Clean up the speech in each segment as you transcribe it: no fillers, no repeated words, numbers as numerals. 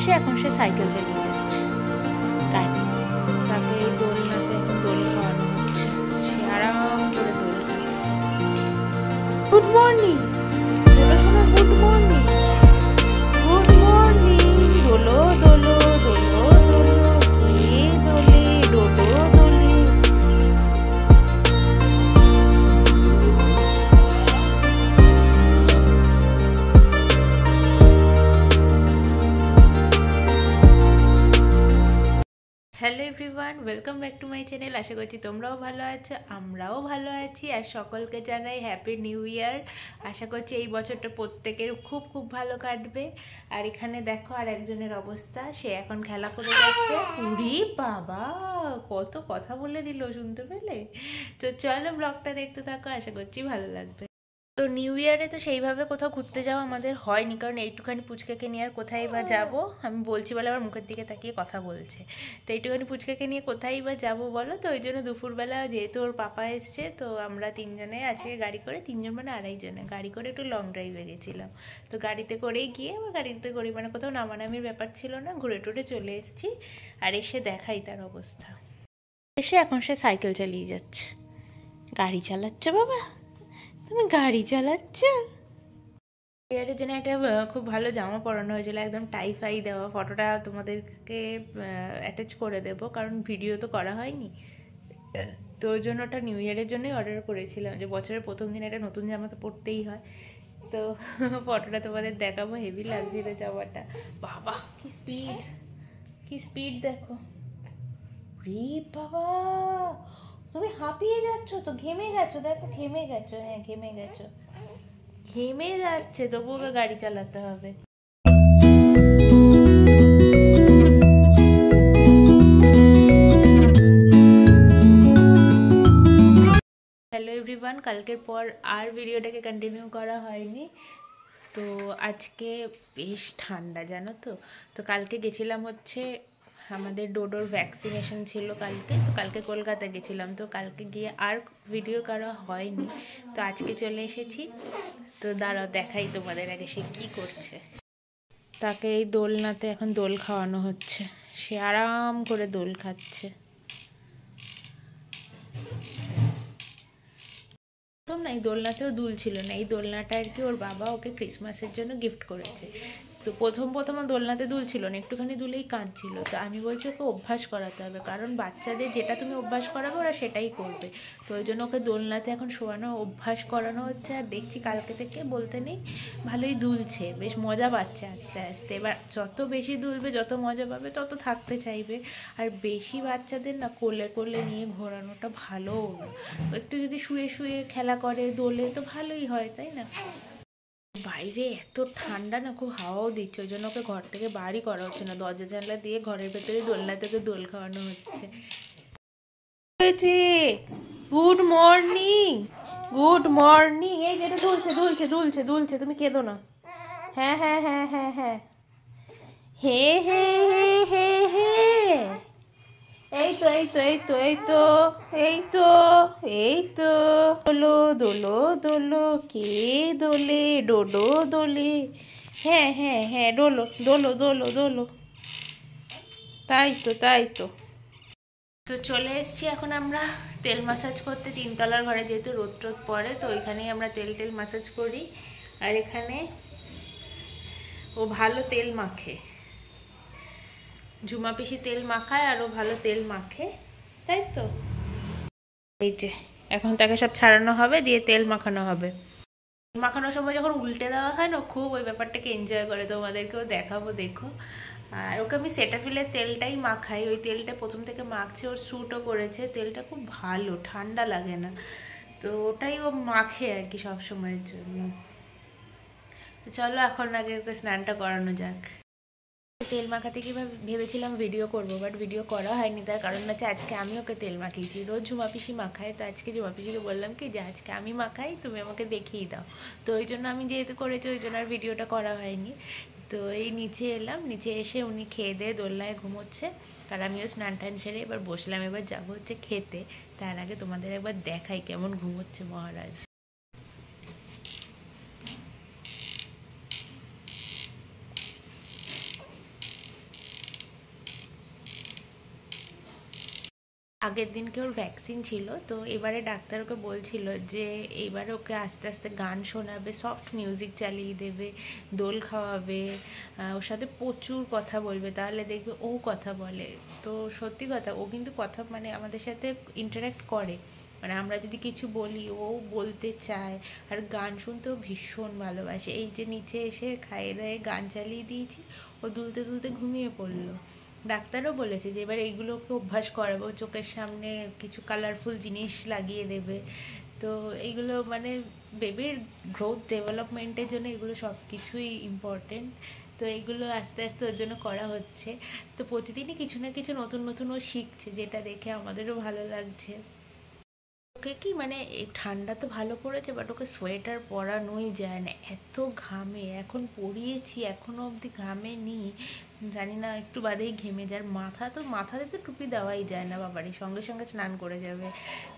এসে এখন সে সাইকেল চালিয়ে যাচ্ছে। তাকে এই দোলনাতে এখন দোল খাওয়ানো হচ্ছে, সে আরাম করে দোল খাচ্ছে। Good morning good morning, good morning. দোলো দোলো দোলো দোলো, কে দোলে ডোডো দোলে। Hello everyone, welcome back to my channel. আশা করছি তোমরাও ভালো আছো, আমরাও ভালো আছি। আর সকলকে জানাই হ্যাপি নিউ ইয়ার। আশা করছি এই বছরটা প্রত্যেকের খুব খুব ভালো কাটবে। আর এখানে দেখো আর একজনের অবস্থা, সে এখন খেলা করে যাচ্ছে। উরি বাবা, কত কথা বলে দিল, শুনতে পেলে? তো চলো ব্লগটা দেখতে থাকো, আশা করছি ভালো লাগবে। তো নিউ ইয়ারে তো সেইভাবে কোথাও ঘুরতে যাওয়া আমাদের হয়নি, কারণ এইটুখানি পুচকাকে নিয়ে আর কোথায় বা যাবো। আমি বলছি বলে আবার মুখের দিকে তাকিয়ে কথা বলছে। তো এইটুখানি পুচকাকে নিয়ে কোথায় বা যাবো বলো? তো ওই জন্য দুপুরবেলা যেহেতু ওর পাপা এসছে, তো আমরা তিনজনে আজকে গাড়ি করে, তিনজন মানে আড়াইজনে গাড়ি করে একটু লং ড্রাইভে গেছিলাম। তো গাড়িতে করেই গিয়ে আবার গাড়িতে করে মানে কোথাও নামানামির ব্যাপার ছিল না, ঘুরে টুরে চলে এসেছি। আর এসে দেখাই তার অবস্থা। এসে এখন সে সাইকেল চালিয়ে যাচ্ছে। গাড়ি চালাচ্ছে বাবা, তুমি গাড়ি চালাচ্ছ? এর জন্য একটা খুব ভালো জামা পরানো হয়েছিল, একদম টাই ফাই দেওয়া। ফটোটা তোমাদেরকে অ্যাটাচ করে দেবো, কারণ ভিডিও তো করা হয়নি। তো ওই জন্য ওটা নিউ ইয়ারের জন্যই অর্ডার করেছিলাম, যে বছরের প্রথম দিন একটা নতুন জামা তো পরতেই হয়। তো ফটোটা তোমাদের দেখাবো, হেভি লাগছিল জামাটা। বাবা কি স্পিড, কি স্পিড দেখো। রে বাবা, তুমি হাঁপিয়ে যাচ্ছ তো, ঘেমে গেছো, দেখো ঘেমে গেছো। হ্যাঁ ঘেমে গেছো, ঘেমে যাচ্ছে, তবু ওকে গাড়ি চালাতে হবে। হ্যালো এভরিওয়ান, কালকের পর আর ভিডিওটাকে কন্টিনিউ করা হয়নি। তো আজকে বেশ ঠান্ডা জানো তো। তো কালকে গেছিলাম হচ্ছে, আমাদের ডোডোর ভ্যাকসিনেশন ছিল কালকে। তো কালকে কলকাতা গেছিলাম, তো কালকে গিয়ে আর ভিডিও করা হয়নি। তো আজকে চলে এসেছি। তো দাঁড়াও দেখাই তোমাদের আগে সে কী করছে। তাকে এই দোলনাতে এখন দোল খাওয়ানো হচ্ছে, সে আরাম করে দোল খাচ্ছে। প্রথম না এই দোলনাতেও দুল ছিল না, এই দোলনাটা আর কি ওর বাবা ওকে ক্রিসমাসের জন্য গিফট করেছে। তো প্রথম দোলনাতে দুল ছিল না, একটুখানি দুলেই কাঁদছিল। তো আমি বলছি ওকে অভ্যাস করাতে হবে, কারণ বাচ্চাদের যেটা তুমি অভ্যাস করাবে ওরা সেটাই করবে। তো ওই জন্য ওকে দোলনাতে এখন শোয়ানো অভ্যাস করানো হচ্ছে। আর দেখছি কালকে থেকে বলতে নেই ভালোই দুলছে, বেশ মজা পাচ্ছে আস্তে আস্তে। এবার যত বেশি দুলবে, যত মজা পাবে, তত থাকতে চাইবে। আর বেশি বাচ্চাদের না কোলে কোলে নিয়ে ঘোরানোটা ভালোও না, একটু যদি শুয়ে শুয়ে খেলা করে দোলে তো ভালোই হয়, তাই না? বাইরে এত ঠান্ডা না, খুব হাওয়াও দিচ্ছে, ওই জন্য ওকে ঘর থেকে বাড়ি করা হচ্ছে না, দরজা জানলা দিয়ে ঘরের ভেতরে দোলনা থেকে দোল খাওয়ানো হচ্ছে। Good morning, good morning. এই যেটা দুলছে দুলছে দুলছে দুলছে, তুমি কেঁদো না। হ্যাঁ হ্যাঁ হ্যাঁ হ্যাঁ হ্যাঁ, হে হে হে হে হে। এই তো এই তো এই তো এই তো এই তো এই তো, দোলো দোলো দোলো, কে দোলে ডোডো দোলে। হ্যাঁ হ্যাঁ হ্যাঁ, ডোলো দোলো দোলো দোলো, তাই তো তাই তো। তো চলে এসছি এখন আমরা তেল মাসাজ করতে তিনতলার ঘরে, যেহেতু রোদ টোদ পড়ে, তো ওইখানেই আমরা তেল মাসাজ করি। আর এখানে ও ভালো তেল মাখে, ঝুমা পিসি তেল মাখায় আর ও ভালো তেল মাখে, তাই তো। এই যে এখন তাকে সব ছাড়ানো হবে, দিয়ে তেল মাখানো হবে। মাখানোর সময় যখন উল্টে দেওয়া হয় না, খুব ওই ব্যাপারটাকে এনজয় করে, তোমাদেরকেও দেখাবো দেখো। আর ওকে আমি সেটাফিলের তেলটাই মাখাই, ওই তেলটা প্রথম থেকে মাখছে, ওর স্যুটও করেছে, তেলটা খুব ভালো, ঠান্ডা লাগে না। তো ওটাই ও মাখে আর কি সব সময়ের জন্য। চলো এখন আগে ওকে স্নানটা করানো যাক। তেল মাখাতে কি ভেবেছিলাম ভিডিও করবো, বাট ভিডিও করা হয়নি। তার কারণ হচ্ছে আজকে আমি ওকে তেল মাখিয়েছি, রোজ ঝুমা পিসি মাখায়, তো আজকে ঝুমা পিসিকে বললাম কি যে আজকে আমি মাখাই, তুমি আমাকে দেখিয়ে দাও। তো ওই জন্য আমি যেহেতু করেছি, ওই জন্য আর ভিডিওটা করা হয়নি। তো এই নিচে এলাম, নিচে এসে উনি খেয়ে দিয়ে দোলনায় ঘুমোচ্ছে, আর আমিও স্নান টান সেরে এবার বসলাম, এবার যাবো হচ্ছে খেতে। তার আগে তোমাদের একবার দেখাই কেমন ঘুমোচ্ছে মহারাজ। আগের দিনকে ওর ভ্যাকসিন ছিল, তো এবারে ডাক্তার ওকে বলছিল যে এবারে ওকে আস্তে আস্তে গান শোনাবে, সফট মিউজিক চালিয়ে দেবে, দোল খাওয়াবে, ওর সাথে প্রচুর কথা বলবে, তাহলে দেখবে ও কথা বলে। তো সত্যি কথা, ও কিন্তু কথা মানে আমাদের সাথে ইন্টারাক্ট করে, মানে আমরা যদি কিছু বলি ও বলতে চায়। আর গান শুনতেও ভীষণ ভালোবাসে। এই যে নিচে এসে খাইয়ে দায়ে গান চালিয়ে দিয়েছি, ও দুলতে দুলতে ঘুমিয়ে পড়লো। ডাক্তারও বলেছে যে এবার এইগুলোকে অভ্যাস করাবো, চোখের সামনে কিছু কালারফুল জিনিস লাগিয়ে দেবে। তো এইগুলো মানে বেবির গ্রোথ ডেভেলপমেন্টের জন্য এগুলো সব কিছুই ইম্পর্টেন্ট। তো এইগুলো আস্তে আস্তে ওর জন্য করা হচ্ছে। তো প্রতিদিনই কিছু না কিছু নতুন নতুন ও শিখছে, যেটা দেখে আমাদেরও ভালো লাগছে। ওকে কি মানে এই ঠান্ডা তো ভালো পড়েছে, বাট ওকে সোয়েটার পরানোই যায় না, এত ঘামে। এখন পরিয়েছি, এখনও অবধি ঘামে নি, জানি না একটু বাদেই ঘেমে যায়। মাথাতে তো টুপি দেওয়াই যায় না, বাবারই সঙ্গে সঙ্গে স্নান করে যাবে।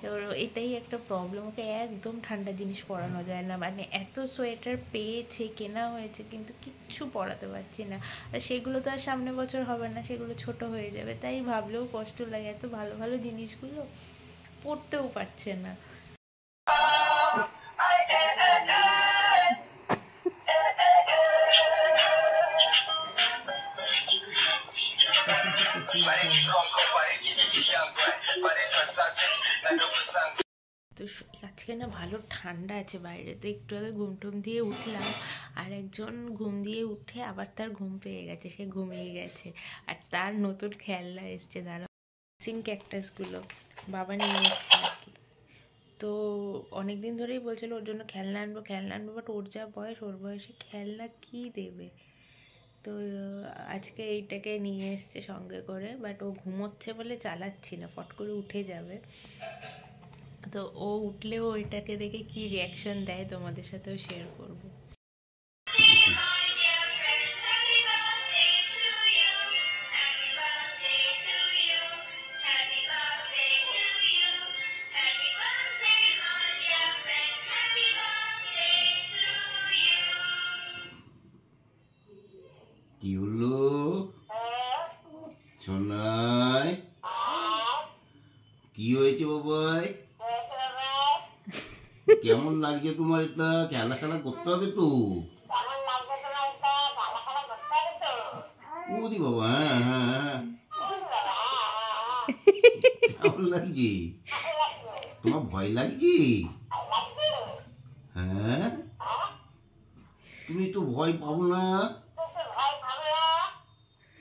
এবার এটাই একটা প্রবলেম, ওকে একদম ঠান্ডা জিনিস পরানো যায় না। মানে এত সোয়েটার পেয়েছে, কেনা হয়েছে, কিন্তু কিচ্ছু পরাতে পারছি না। আর সেগুলো তো আর সামনে বছর হবে না, সেগুলো ছোট হয়ে যাবে, তাই ভাবলেও কষ্ট লাগে। এত ভালো ভালো জিনিসগুলো পড়তেও পারছে না। তো আজকে না ভালো ঠান্ডা আছে বাইরে, তো একটু আগে ঘুম টুম দিয়ে উঠলাম, আর একজন ঘুম দিয়ে উঠে আবার তার ঘুম পেয়ে গেছে, সে ঘুমিয়ে গেছে। আর তার নতুন খেলনা এসছে, দাঁড়া সিং ক্যাকটাসগুলো বাবা নিয়ে এসছে আর কি। তো অনেকদিন ধরেই বলছিল ওর জন্য খেলনা আনবো খেলনা আনবো, বাট ওর যা বয়স, ওর বয়সে খেলনা কি দেবে। তো আজকে এইটাকে নিয়ে এসছে সঙ্গে করে, বাট ও ঘুমোচ্ছে বলে চালাচ্ছি না, ফট করে উঠে যাবে। তো ও উঠলেও ওইটাকে দেখে কি রিয়াকশন দেয় তোমাদের সাথেও শেয়ার করবো। কি হলো সোনাই? কি হয়েছে বাবাই? কেমন লাগছে তোমার? এটা খেলা খেলা করতে হবে তো। ওদি বাবা, হ্যাঁ হ্যাঁ, কেমন লাগছে? তোমার ভয় লাগছে? হ্যাঁ, তুমি তো ভয় পাবো না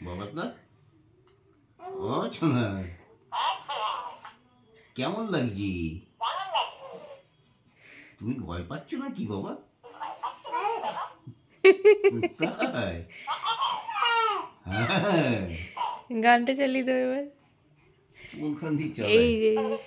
বাবা। না ও সোনা, কেমন লাগছে? তুমি ভয় পাচ্ছ না কি বাবা? তাই? হ্যাঁ, গানটা চালিয়ে দেবো এবার। কোনখান দিয়ে এই চালাই?